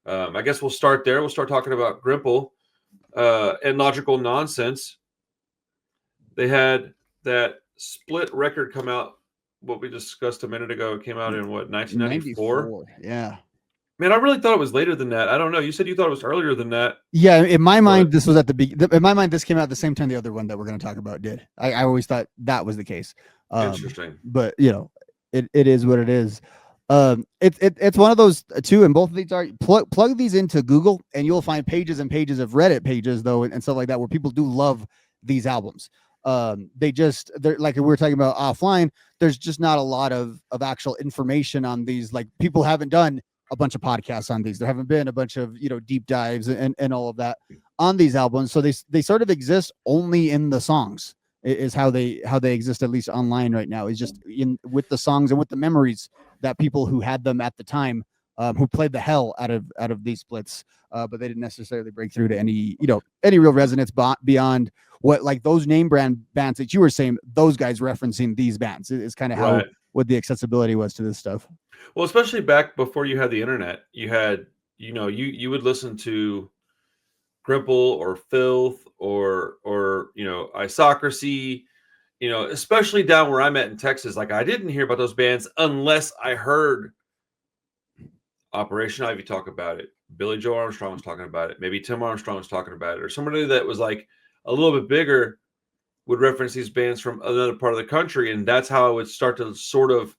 I guess we'll start there. We'll start talking about Grimple and Logical Nonsense. They had that split record come out. What we discussed a minute ago, it came out in what, 1994? Yeah. Man, I really thought it was later than that. I don't know. You said you thought it was earlier than that. Yeah, in my mind, this was at the beginning. In my mind, this came out at the same time the other one that we're going to talk about did. I always thought that was the case. Interesting. But it is what it is. It's one of those two, and both of these are plug these into Google, and you'll find pages and pages of Reddit pages though, and stuff like that, where people do love these albums. They're like we were talking about offline. There's just not a lot of actual information on these. Like, people haven't done a bunch of podcasts on these. There haven't been a bunch of deep dives and all of that on these albums. So they sort of exist only in the songs. Is how they exist, at least online right now. Is just with the songs and with the memories that people who had them at the time, who played the hell out of these splits, but they didn't necessarily break through to any real resonance beyond what, like, those name brand bands that you were saying, those guys referencing these bands is kind of how what the accessibility was to this stuff. Well, especially back before you had the internet, you had you would listen to Grimple or Filth or Isocracy, especially down where I'm at in Texas. Like, I didn't hear about those bands unless I heard Operation Ivy talk about it. Billy Joe Armstrong was talking about it. Maybe Tim Armstrong was talking about it, or somebody that was like a little bit bigger would reference these bands from another part of the country, and that's how I would start to sort of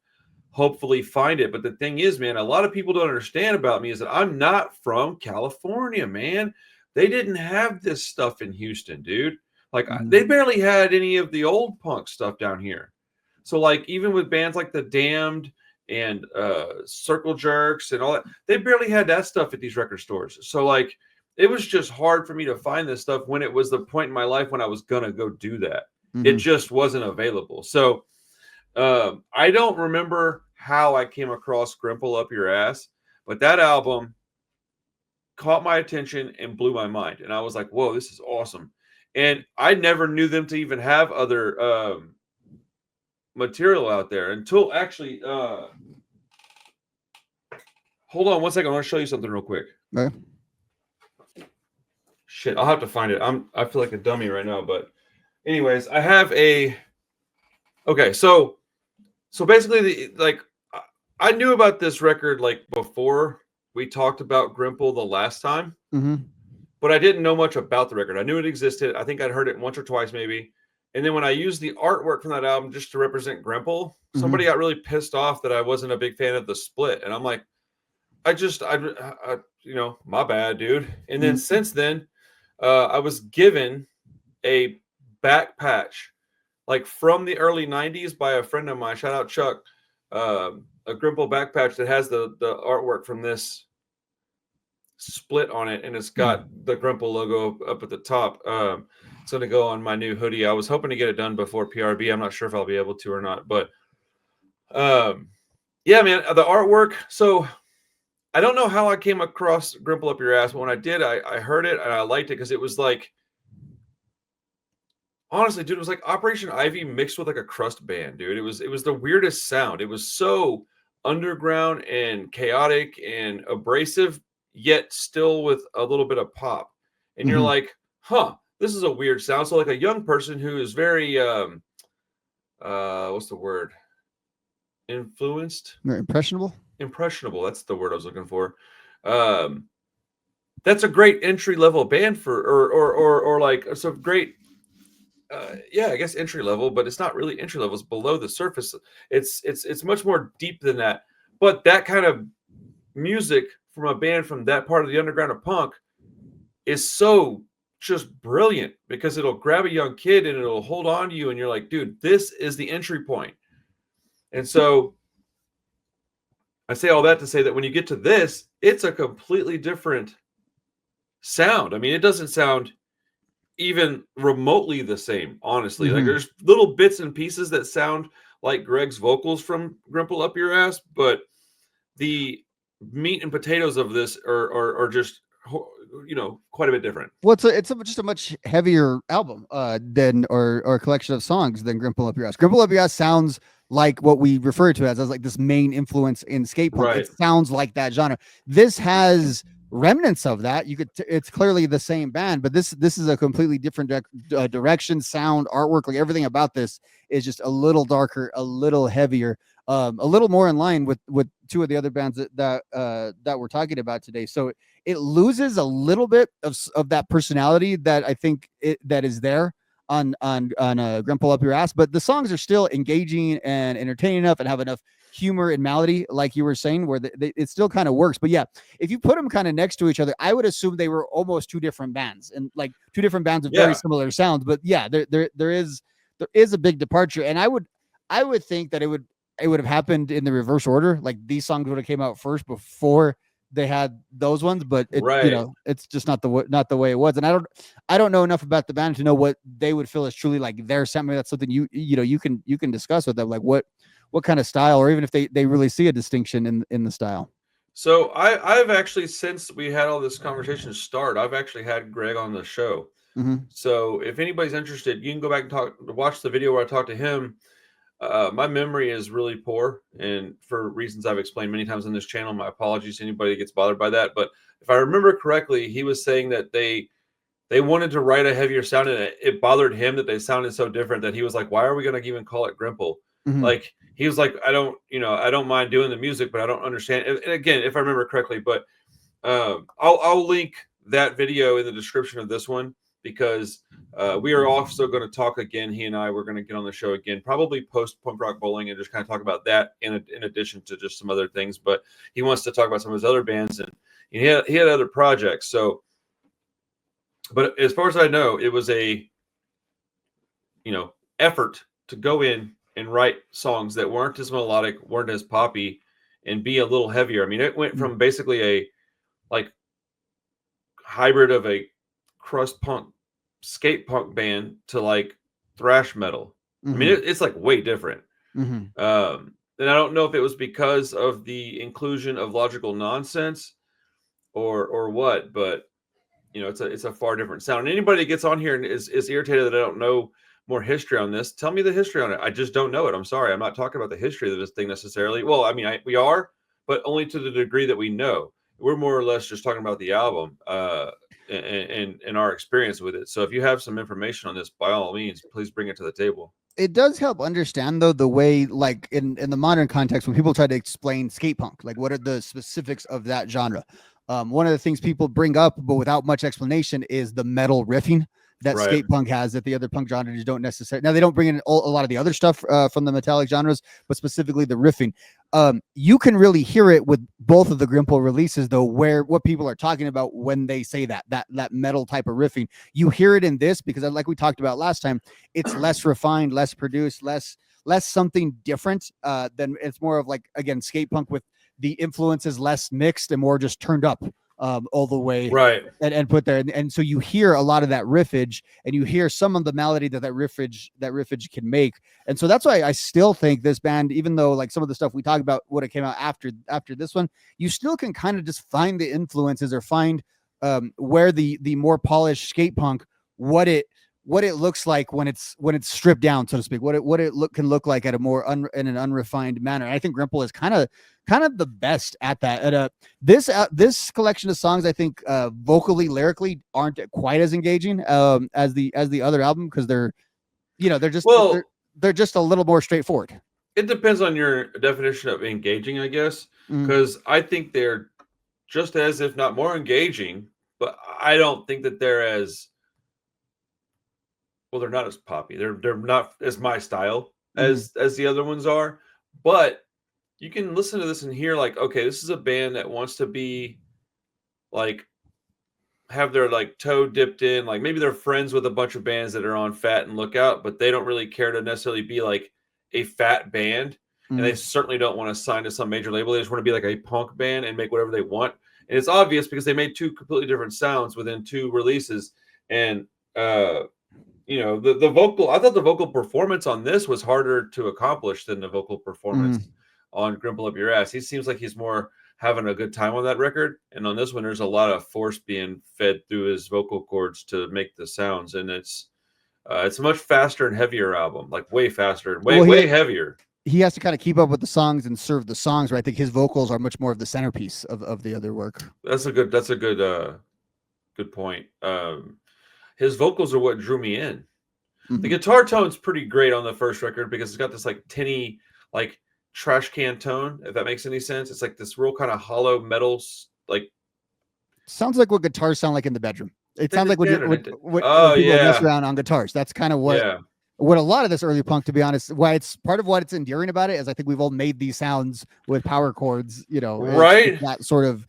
hopefully find it. But the thing is, man, a lot of people don't understand about me is that I'm not from California, man. They didn't have this stuff in Houston, dude. Like, they barely had any of the old punk stuff down here. So, like, even with bands like The Damned and Circle Jerks and all that, they barely had that stuff at these record stores. So, like, it was just hard for me to find this stuff when it was the point in my life when I was going to go do that. It just wasn't available. So, I don't remember how I came across Grimple Up Your Ass, but that album caught my attention and blew my mind. And I was like, whoa, this is awesome. And I never knew them to even have other material out there until actually, hold on one second. I want to show you something real quick. Okay. Shit, I'll have to find it. I feel like a dummy right now, but anyways, I have okay. So basically I knew about this record like before we talked about Grimple the last time, but I didn't know much about the record. I knew it existed. I think I'd heard it once or twice maybe. And then when I used the artwork from that album just to represent Grimple, somebody got really pissed off that I wasn't a big fan of the split. And I'm like, I my bad, dude. And then since then, I was given a back patch, like from the early 90s by a friend of mine, shout out Chuck, a Grimple back patch that has the artwork from this split on it, and it's got the Grimple logo up at the top. It's going to go on my new hoodie. I was hoping to get it done before PRB. I'm not sure if I'll be able to or not, but yeah, man, the artwork. So I don't know how I came across Grimple Up Your Ass, but when I did, I heard it and I liked it because it was like, honestly, dude, it was like Operation Ivy mixed with like a crust band, dude. It was the weirdest sound. It was so underground and chaotic and abrasive, yet still with a little bit of pop. And you're like, huh, this is a weird sound. So like a young person who is very, what's the word? Influenced? Impressionable? Impressionable. That's the word I was looking for. That's a great entry level band for, or like, it's a great, yeah, I guess entry level, but it's not really entry level. It's below the surface. It's much more deep than that. But that kind of music from a band from that part of the underground of punk is so just brilliant because it'll grab a young kid and it'll hold on to you. And you're like, dude, this is the entry point. And so I say all that to say that when you get to this, it's a completely different sound. I mean, it doesn't sound even remotely the same, honestly. Like there's little bits and pieces that sound like Greg's vocals from Grimple Up Your Ass, but the meat and potatoes of this are just, quite a bit different. Well, it's just a much heavier album than or a collection of songs than Grimple Up Your Ass. Grimple Up Your Ass sounds like what we refer to as like this main influence in skate punk. Right. It sounds like that genre. This has remnants of that. You could it's clearly the same band, but this is a completely different direction, sound, artwork, like everything about this is just a little darker, a little heavier, a little more in line with two of the other bands that we're talking about today. So it loses a little bit of that personality that I think that is there on Grimple Up Your Ass, but the songs are still engaging and entertaining enough and have enough humor and melody, like you were saying, where it still kind of works. But yeah, if you put them kind of next to each other, I would assume they were almost two different bands, and like two different bands of very similar sounds. But yeah, there is a big departure, and I would think that it would have happened in the reverse order. Like these songs would have came out first before they had those ones, but it's just not the way it was. And I don't know enough about the band to know what they would feel is truly like their sound. Maybe that's something you can discuss with them, like what kind of style, or even if they really see a distinction in the style. So I've actually, since we had all this conversation start, I've actually had Greg on the show. Mm-hmm. So if anybody's interested, you can go back and watch the video where I talked to him. My memory is really poor, and for reasons I've explained many times on this channel, my apologies to anybody that gets bothered by that. But if I remember correctly, he was saying that they wanted to write a heavier sound, and it bothered him that they sounded so different that he was like, why are we going to even call it Grimple? Mm-hmm. Like, he was like, I don't mind doing the music, but I don't understand. And again, if I remember correctly, but I'll link that video in the description of this one, because we are also going to talk again. He and I, we're going to get on the show again, probably post Punk Rock Bowling, and just kind of talk about that in addition to just some other things. But he wants to talk about some of his other bands, and he had other projects. So, but as far as I know, it was a effort to go in and write songs that weren't as melodic, weren't as poppy, and be a little heavier. I mean, it went from basically a like hybrid of a crust punk, skate punk band to like thrash metal. Mm-hmm. I mean, it's like way different. Mm-hmm. And I don't know if it was because of the inclusion of Logical Nonsense or what, but it's a far different sound. And anybody that gets on here and is irritated that I don't know more history on this, tell me the history on it. I just don't know it. I'm sorry. I'm not talking about the history of this thing necessarily. Well, I mean, we are, but only to the degree that we know. We're more or less just talking about the album and our experience with it. So if you have some information on this, by all means, please bring it to the table. It does help understand, though, the way, like in the modern context, when people try to explain skate punk, like what are the specifics of that genre? One of the things people bring up, but without much explanation, is the metal riffing that skate punk has that the other punk genres don't necessarily. Now, they don't bring in a lot of the other stuff from the metallic genres, but specifically the riffing. You can really hear it with both of the Grimple releases, though, what people are talking about when they say that metal type of riffing. You hear it in this because, like we talked about last time, it's less refined, less produced, less something different than it's more of like, again, skate punk with the influences less mixed and more just turned up all the way, right, and put there, and so you hear a lot of that riffage, and you hear some of the melody that riffage can make. And so that's why I still think this band, even though like some of the stuff we talk about would have came out after this one, you still can kind of just find the influences or find where the more polished skate punk, what it looks like when it's stripped down, so to speak, what it can look like at a more in an unrefined manner. I think Grimple is kind of the best at that. At this collection of songs, I think vocally, lyrically, aren't quite as engaging as the other album, because they're just a little more straightforward. It depends on your definition of engaging, I guess, because I think they're just as, if not more, engaging, but I don't think that they're as well. They're not as poppy. They're not as my style as the other ones are, but you can listen to this and hear like, okay, this is a band that wants to be like, have their like toe dipped in, like maybe they're friends with a bunch of bands that are on Fat and Lookout, but they don't really care to necessarily be like a fat band, and they certainly don't want to sign to some major label. They just want to be like a punk band and make whatever they want. And it's obvious because they made two completely different sounds within two releases. And the vocal, I thought the vocal performance on this was harder to accomplish than the vocal performance on Grimple Up Your Ass. He seems like he's more having a good time on that record, and on this one there's a lot of force being fed through his vocal cords to make the sounds, and it's a much faster and heavier album, like way faster and way heavier. he has to kind of keep up with the songs and serve the songs, right? I think his vocals are much more of the centerpiece of the other work. That's a good point. His vocals are what drew me in. The guitar tone's pretty great on the first record because it's got this like tinny, like trash can tone, if that makes any sense. It's like this real kind of hollow metal, like sounds like what guitars sound like in the bedroom. It sounds like when people mess around on guitars. That's kind of what a lot of this early punk, to be honest, why it's part of what it's endearing about it is I think we've all made these sounds with power chords, you know, right? That sort of,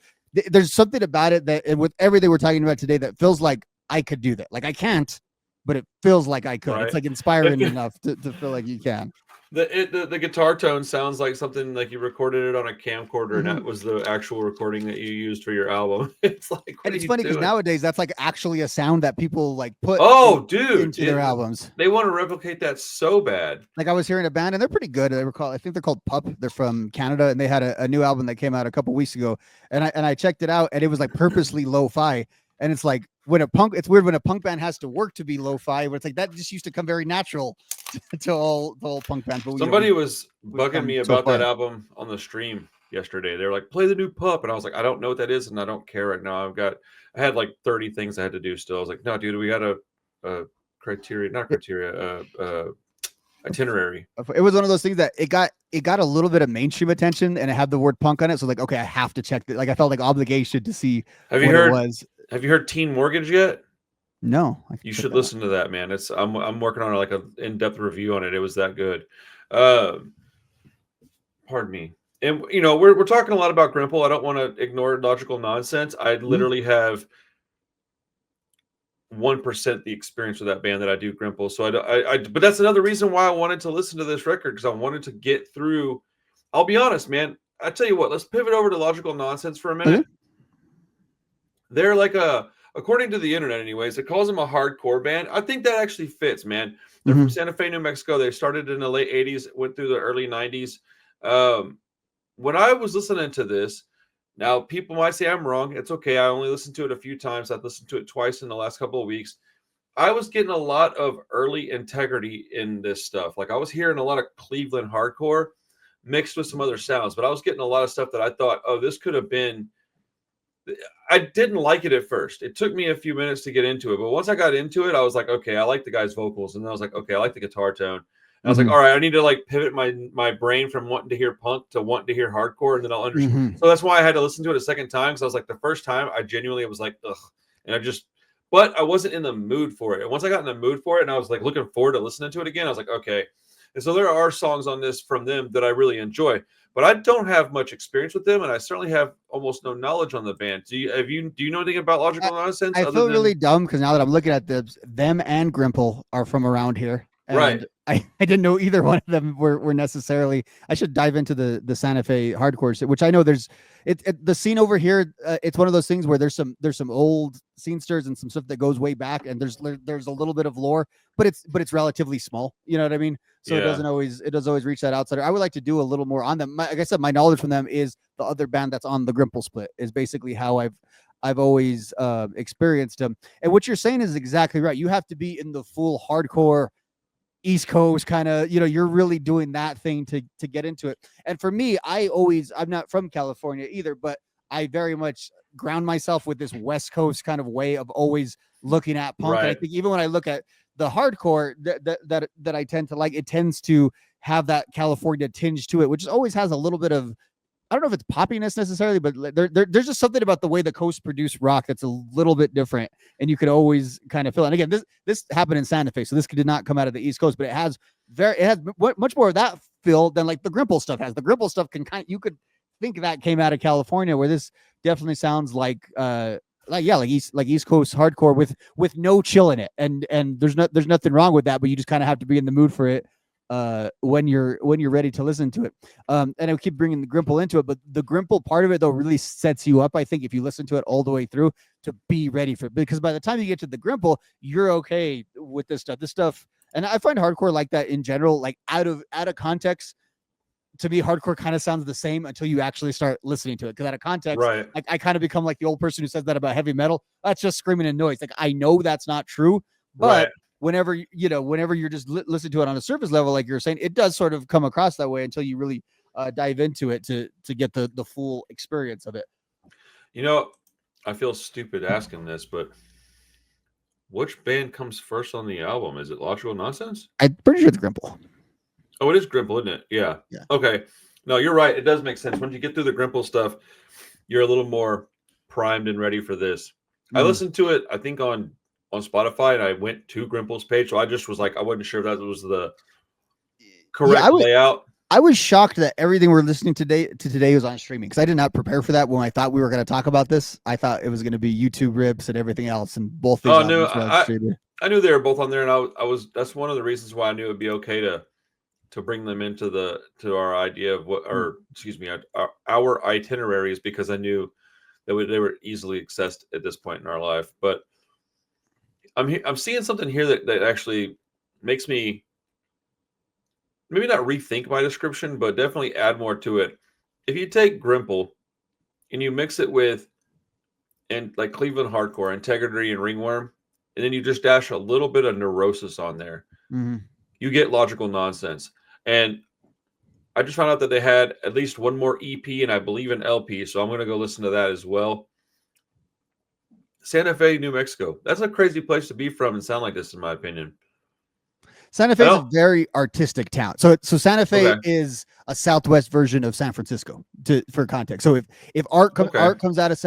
there's something about it that, and with everything we're talking about today, that feels like I could do that. Like I can't, but it feels like I could. Right. It's like inspiring enough to feel like you can. The guitar tone sounds like something like you recorded it on a camcorder, and that was the actual recording that you used for your album. It's like, and it's funny because nowadays that's like actually a sound that people like put into their albums. They want to replicate that so bad. Like I was hearing a band, and they're pretty good. I think they're called Pup. They're from Canada, and they had a new album that came out a couple weeks ago, and I checked it out, and it was like purposely lo-fi. And it's like it's weird when a punk band has to work to be lo-fi, but it's like that just used to come very natural to all the whole punk bands. But somebody was bugging me about that album on the stream yesterday. They were like, play the new Pup. And I was like, I don't know what that is, and I don't care right now. I had like 30 things I had to do still. I was like, no, dude, we got a itinerary. It was one of those things that it got a little bit of mainstream attention, and it had the word punk on it. So like, okay, I have to check it. Like I felt like obligation to see what it was. Have you heard Teen Mortgage yet? No. You should listen to that, man. I'm working on like an in-depth review on it. It was that good. Pardon me. And you know, we're talking a lot about Grimple. I don't want to ignore Logical Nonsense. I literally have 1% the experience with that band that I do Grimple. So but that's another reason why I wanted to listen to this record, because I wanted to get through. I'll be honest, man. I tell you what, let's pivot over to Logical Nonsense for a minute. They're like according to the internet anyways, it calls them a hardcore band. I think that actually fits, man. They're from Santa Fe, New Mexico. They started in the late 80s, went through the early 90s. When I was listening to this, now people might say I'm wrong. It's okay. I only listened to it a few times. I've listened to it twice in the last couple of weeks. I was getting a lot of early integrity in this stuff. Like I was hearing a lot of Cleveland hardcore mixed with some other sounds, but I was getting a lot of stuff that I thought, oh, this could have been. I didn't like it at first. It took me a few minutes to get into it, but once I got into it, I was like, okay, I like the guy's vocals, and then I was like, okay, I like the guitar tone. And I was like, all right, I need to like pivot my brain from wanting to hear punk to wanting to hear hardcore, and then I'll understand. So that's why I had to listen to it a second time, because I was like, the first time I genuinely was like, ugh, and but I wasn't in the mood for it. And once I got in the mood for it, and I was like looking forward to listening to it again, I was like, okay. And so there are songs on this from them that I really enjoy. But I don't have much experience with them, and I certainly have almost no knowledge on the band. Do you know anything about Logical Nonsense? I feel really dumb because now that I'm looking at them and Grimple are from around here. And right. I didn't know either one of them were necessarily. I should dive into the Santa Fe hardcore, which I know there's the scene over here. It's one of those things where there's some old scenesters and some stuff that goes way back, and there's a little bit of lore, but it's relatively small. You know what I mean? So it doesn't always reach that outsider. I would like to do a little more on them. Like I said, my knowledge from them is the other band that's on the Grimple split is basically how I've always experienced them. And what you're saying is exactly right. You have to be in the full hardcore East Coast kind of, you're really doing that thing to get into it. And for me, I'm not from California either, but I very much ground myself with this West Coast kind of way of always looking at punk. Right. And I think even when I look at the hardcore that I tend to like, it tends to have that California tinge to it, which always has a little bit of, I don't know if it's poppiness necessarily, but there's just something about the way the coast produce rock that's a little bit different, and you could always kind of feel it. And again, this happened in Santa Fe, so this did not come out of the East Coast, but it has much more of that feel than like the Grimple stuff has. The Grimple stuff you could think that came out of California, where this definitely sounds like East Coast hardcore with no chill in it, and there's nothing wrong with that, but you just kind of have to be in the mood for it when you're ready to listen to it. And I keep bringing the Grimple into it, but the Grimple part of it though really sets you up, I think, if you listen to it all the way through, to be ready for it, because by the time you get to the Grimple, you're okay with this stuff. And I find hardcore like that in general, like out of context. To me, hardcore kind of sounds the same until you actually start listening to it. Because out of context, right. I kind of become like the old person who says that about heavy metal. That's just screaming and noise. Like I know that's not true, but whenever you're just listening to it on a surface level, like you're saying, it does sort of come across that way until you really dive into it to get the full experience of it. I feel stupid asking this, but which band comes first on the album? Is it Logical Nonsense? I'm pretty sure it's Grimple. Oh, it is Grimple, isn't it? Yeah. Okay. No, you're right. It does make sense. Once you get through the Grimple stuff, you're a little more primed and ready for this. I listened to it, I think, on Spotify, and I went to Grimple's page, so I just was like, I wasn't sure if that was the correct layout. I was shocked that everything we're listening today was on streaming, because I did not prepare for that when I thought we were going to talk about this. I thought it was going to be YouTube rips and everything else, and both things. Oh no, I knew they were both on there, and I was that's one of the reasons why I knew it'd be okay to bring them into our idea of what, or excuse me, our itineraries, because I knew that they were easily accessed at this point in our life. But I'm seeing something here that actually makes me maybe not rethink my description, but definitely add more to it. If you take Grimple and you mix it with like Cleveland hardcore, Integrity, and Ringworm, and then you just dash a little bit of Neurosis on there, you get Logical Nonsense. And I just found out that they had at least one more EP and I believe an LP, so I'm going to go listen to that as well. Santa Fe, New Mexico. That's a crazy place to be from and sound like this, in my opinion. Santa Fe is a very artistic town. So Santa Fe is a Southwest version of San Francisco, for context. So if art comes out of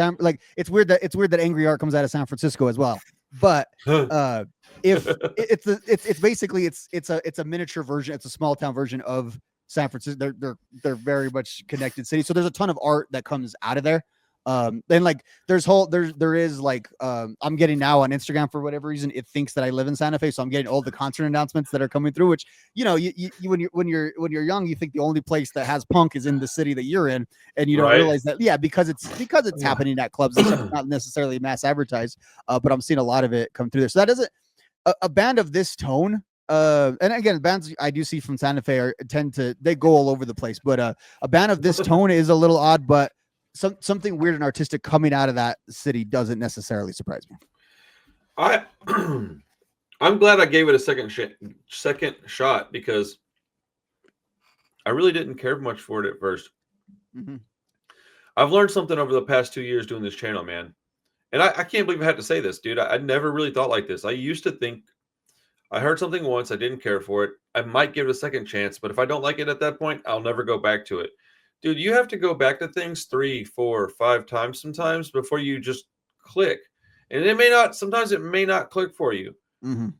it's weird that Angry Art comes out of San Francisco as well. But if it's basically it's a miniature version, it's a small town version of San Francisco. They're very much connected cities. So there's a ton of art that comes out of there. Then like there is like I'm getting now on Instagram, for whatever reason, it thinks that I live in Santa Fe, so I'm getting all the concert announcements that are coming through, which you when you're young, you think the only place that has punk is in the city that you're in, and you don't realize that because it's happening at clubs and stuff, not necessarily mass advertised, but I'm seeing a lot of it come through there. So that doesn't a band of this tone. And again, bands I do see from Santa Fe they go all over the place, but a band of this tone is a little odd, but something weird and artistic coming out of that city doesn't necessarily surprise me. I'm glad I gave it a second shot, because I really didn't care much for it at first. I've learned something over the past 2 years doing this channel, man. And I can't believe I had to say this, dude. I never really thought like this. I used to think I heard something once, I didn't care for it, I might give it a second chance, but if I don't like it at that point, I'll never go back to it. Dude, you have to go back to things 3, 4, 5 times sometimes before you just click. And sometimes it may not click for you.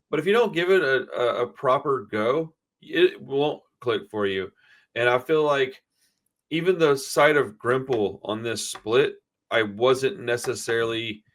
But if you don't give it a proper go, it won't click for you. And I feel like even the sight of Grimple on this split, I wasn't necessarily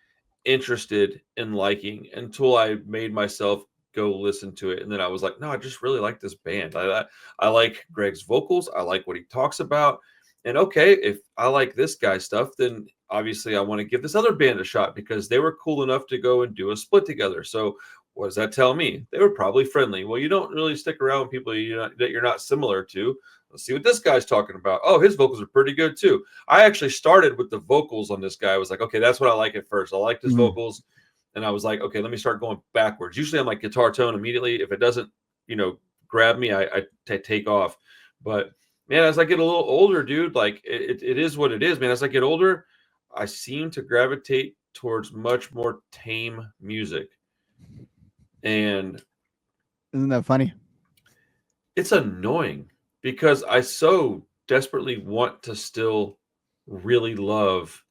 interested in liking until I made myself go listen to it. And then I was like, no, I just really like this band. I like Greg's vocals. I like what he talks about. And okay, if I like this guy's stuff, then obviously I want to give this other band a shot, because they were cool enough to go and do a split together. So what does that tell me? They were probably friendly. Well, you don't really stick around with people that you're not similar to. Let's see what this guy's talking about. Oh, his vocals are pretty good too. I actually started with the vocals on this guy. I was like, okay, that's what I like at first. I liked his vocals. And I was like, okay, let me start going backwards. Usually I'm like guitar tone immediately. If it doesn't, grab me, I take off. But man, as I get a little older, dude, like it is what it is, man. As I get older, I seem to gravitate towards much more tame music. And isn't that funny? It's annoying, because I so desperately want to still really love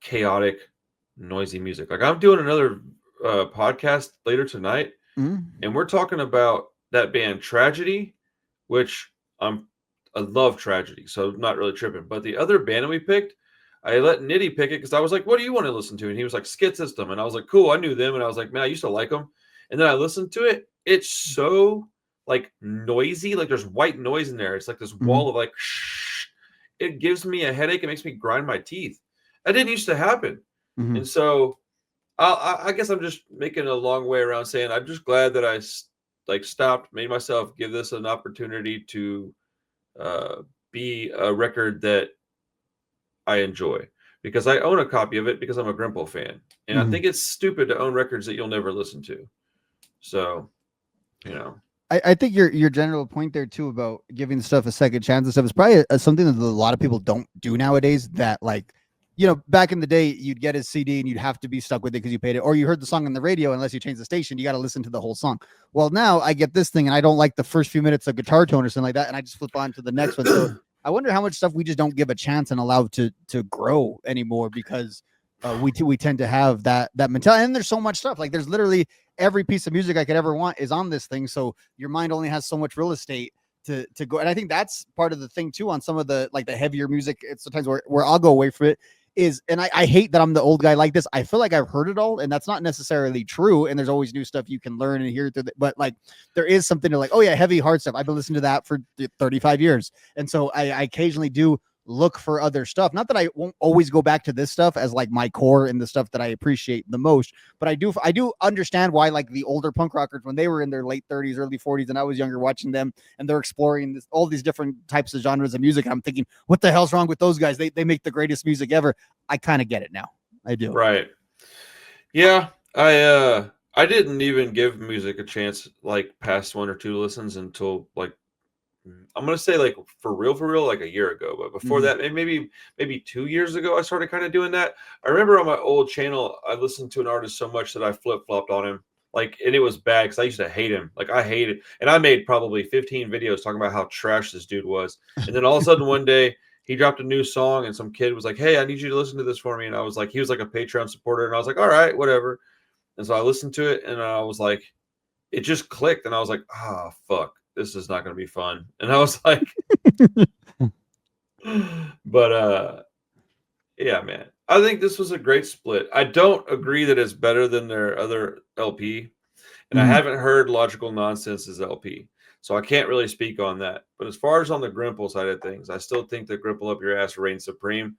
chaotic, noisy music. Like I'm doing another podcast later tonight, and we're talking about that band Tragedy, which I love Tragedy, so I'm not really tripping. But the other band that we picked, I let Nitty pick it, because I was like, what do you want to listen to? And he was like, Skid System. And I was like, cool, I knew them. And I was like, man, I used to like them. And then I listened to it. It's so like noisy, like there's white noise in there. It's like this wall of like, shh. It gives me a headache. It makes me grind my teeth. That didn't used to happen. And so I guess I'm just making a long way around saying I'm just glad that I stopped, made myself give this an opportunity to be a record that I enjoy, because I own a copy of it because I'm a Grimple fan. And I think it's stupid to own records that you'll never listen to. So, you know, I think your general point there too about giving stuff a second chance and stuff is probably something that a lot of people don't do nowadays. That like, back in the day, you'd get a CD and you'd have to be stuck with it because you paid it, or you heard the song on the radio. Unless you change the station, you got to listen to the whole song. Well, now I get this thing and I don't like the first few minutes of guitar tone or something like that, and I just flip on to the next one. So I wonder how much stuff we just don't give a chance and allow to grow anymore because we tend to have that mentality. And there's so much stuff. Like there's literally every piece of music I could ever want is on this thing. So your mind only has so much real estate to go. And I think that's part of the thing too on some of the like the heavier music. It's sometimes where I'll go away from it is, and I hate that I'm the old guy like this. I feel like I've heard it all, and that's not necessarily true. And there's always new stuff you can learn and hear through it. But like there is something to like, oh yeah, heavy hard stuff. I've been listening to that for 35 years. And so I occasionally do look for other stuff. Not that I won't always go back to this stuff as like my core and the stuff that I appreciate the most, but I do understand why like the older punk rockers, when they were in their late 30s, early 40s, and I was younger watching them and they're exploring all these different types of genres of music. And I'm thinking, what the hell's wrong with those guys? They make the greatest music ever. I kind of get it now. I do. Right. Yeah. I didn't even give music a chance like past one or two listens until like I'm gonna say like for real, like a year ago. But before that, maybe 2 years ago, I started kind of doing that. I remember on my old channel, I listened to an artist so much that I flip flopped on him. Like, and it was bad because I used to hate him. Like, I hated, and I made probably 15 videos talking about how trash this dude was. And then all of a sudden, one day, he dropped a new song, and some kid was like, "Hey, I need you to listen to this for me." And I was like, he was like a Patreon supporter, and I was like, "All right, whatever." And so I listened to it, and I was like, it just clicked, and I was like, "Ah, fuck. This is not going to be fun." And I was like, but yeah, man, I think this was a great split. I don't agree that it's better than their other LP, and I haven't heard Logical Nonsense's LP, so I can't really speak on that. But as far as on the Grimple side of things, I still think that Grimple Up Your Ass reigns supreme.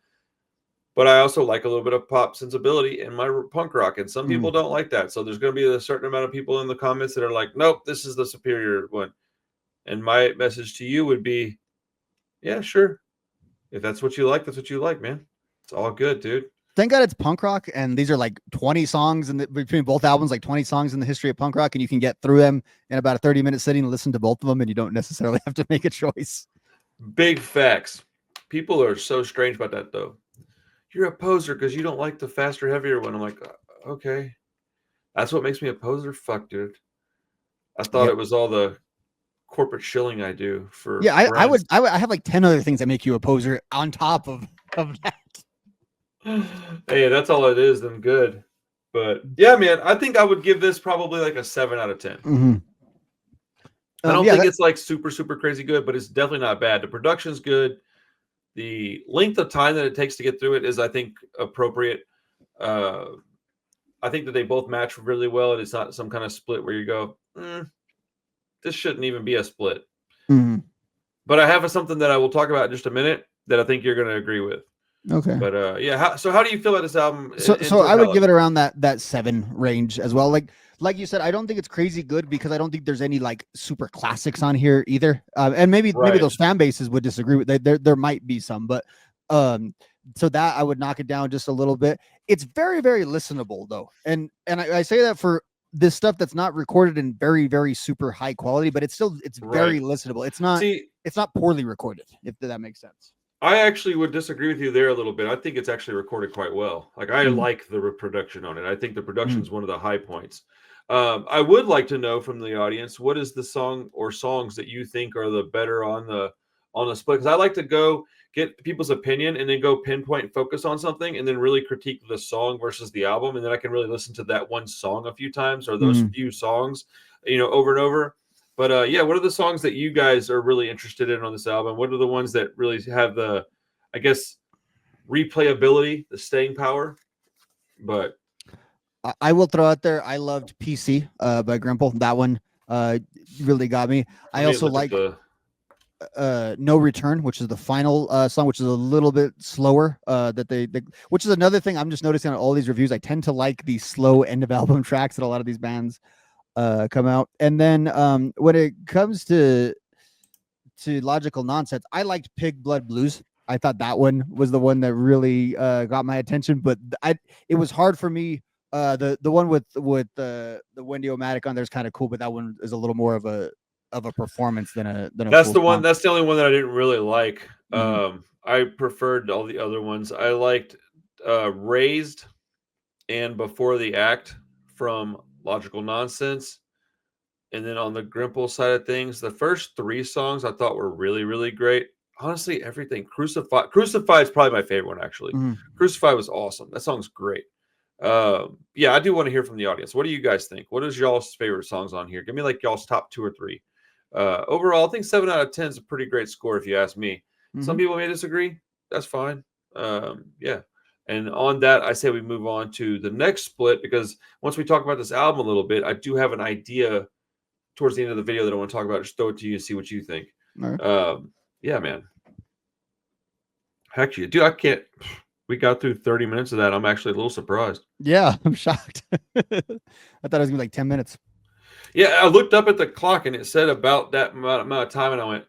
But I also like a little bit of pop sensibility in my punk rock, and some people don't like that. So there's going to be a certain amount of people in the comments that are like, "Nope, this is the superior one." And my message to you would be, yeah, sure. If that's what you like, that's what you like, man. It's all good, dude. Thank God it's punk rock, and these are like 20 songs between both albums, like 20 songs in the history of punk rock, and you can get through them in about a 30-minute sitting and listen to both of them, and you don't necessarily have to make a choice. Big facts. People are so strange about that, though. You're a poser because you don't like the faster, heavier one. I'm like, okay. That's what makes me a poser? Fuck, dude. I thought it was all the corporate shilling I do for I would have like 10 other things that make you a poser on top of that. Hey, that's all it is, then good. But yeah, man, I think I would give this probably like a 7 out of 10. I don't think it's like super, super crazy good, but it's definitely not bad. The production's good. The length of time that it takes to get through it is, I think, appropriate. I think that they both match really well, and it's not some kind of split where you go, this shouldn't even be a split. But I have something that I will talk about in just a minute that I think you're going to agree with. Okay. But yeah, so how do you feel about this album? So I would give it around that 7 range as well. Like you said, I don't think it's crazy good because I don't think there's any like super classics on here either. And maybe those fan bases would disagree with there might be some, but so that I would knock it down just a little bit. It's very, very listenable though. And I say that for this stuff that's not recorded in very, very super high quality, but it's very listenable. It's not poorly recorded, if that makes sense. I actually would disagree with you there a little bit. I think it's actually recorded quite well. Like I like the production on it. I think the production is one of the high points. I would like to know from the audience, what is the song or songs that you think are the better on the split? Because I like to go get people's opinion and then go pinpoint and focus on something and then really critique the song versus the album. And then I can really listen to that one song a few times or those few songs, over and over. But yeah, what are the songs that you guys are really interested in on this album? What are the ones that really have the, I guess, replayability, the staying power? But I will throw out there, I loved PC by Grimple. That one really got me. I also like No Return, which is the final song, which is a little bit slower. Which is another thing I'm just noticing on all these reviews. I tend to like the slow end of album tracks that a lot of these bands come out. And then when it comes to Logical Nonsense, I liked Pig Blood Blues. I thought that one was the one that really got my attention, but it was hard for me The one with the Wendy O'Matic on there is kind of cool, but that one is a little more of a performance than a That's full the one. song. That's the only one that I didn't really like. Mhm. I preferred all the other ones. I liked Raised and Before the Act from Logical Nonsense. And then on the Grimple side of things, the first 3 songs I thought were really, really great. Honestly, everything. Crucify is probably my favorite one, actually. Mhm. Crucify was awesome. That song's great. Yeah, I do want to hear from the audience. What do you guys think? What is y'all's favorite songs on here? Give me like y'all's top 2 or 3. Overall, I think 7 out of 10 is a pretty great score if you ask me. Some Mhm. people may disagree. That's fine. Yeah. And on that, I say we move on to the next split because once we talk about this album a little bit, I do have an idea towards the end of the video that I want to talk about. Just throw it to you and see what you think. All right. Yeah, man. Heck yeah. Dude, I can't. We got through 30 minutes of that. I'm actually a little surprised. Yeah, I'm shocked. I thought it was gonna be like 10 minutes. Yeah, I looked up at the clock and it said about that amount of time, and I went,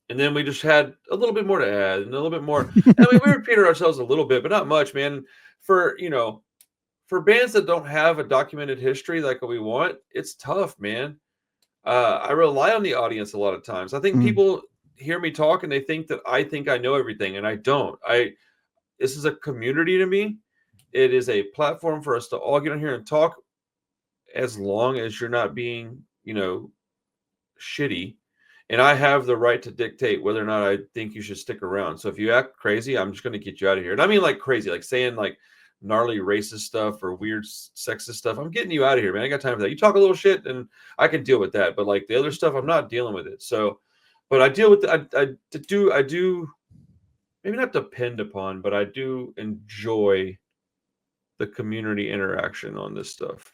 And then we just had a little bit more to add and a little bit more. I mean, we repeated ourselves a little bit, but not much, man. For for bands that don't have a documented history like we want, it's tough, man. I rely on the audience a lot of times. I think Mhm. people hear me talk and they think that I think I know everything, and I don't. This is a community to me. It is a platform for us to all get on here and talk, as long as you're not being, shitty. And I have the right to dictate whether or not I think you should stick around. So if you act crazy, I'm just going to get you out of here. And I mean like crazy, like saying like gnarly racist stuff or weird sexist stuff. I'm getting you out of here, man. I ain't got time for that. You talk a little shit and I can deal with that. But like the other stuff, I'm not dealing with it. So, but I deal with I do maybe not depend upon, but I do enjoy the community interaction on this stuff.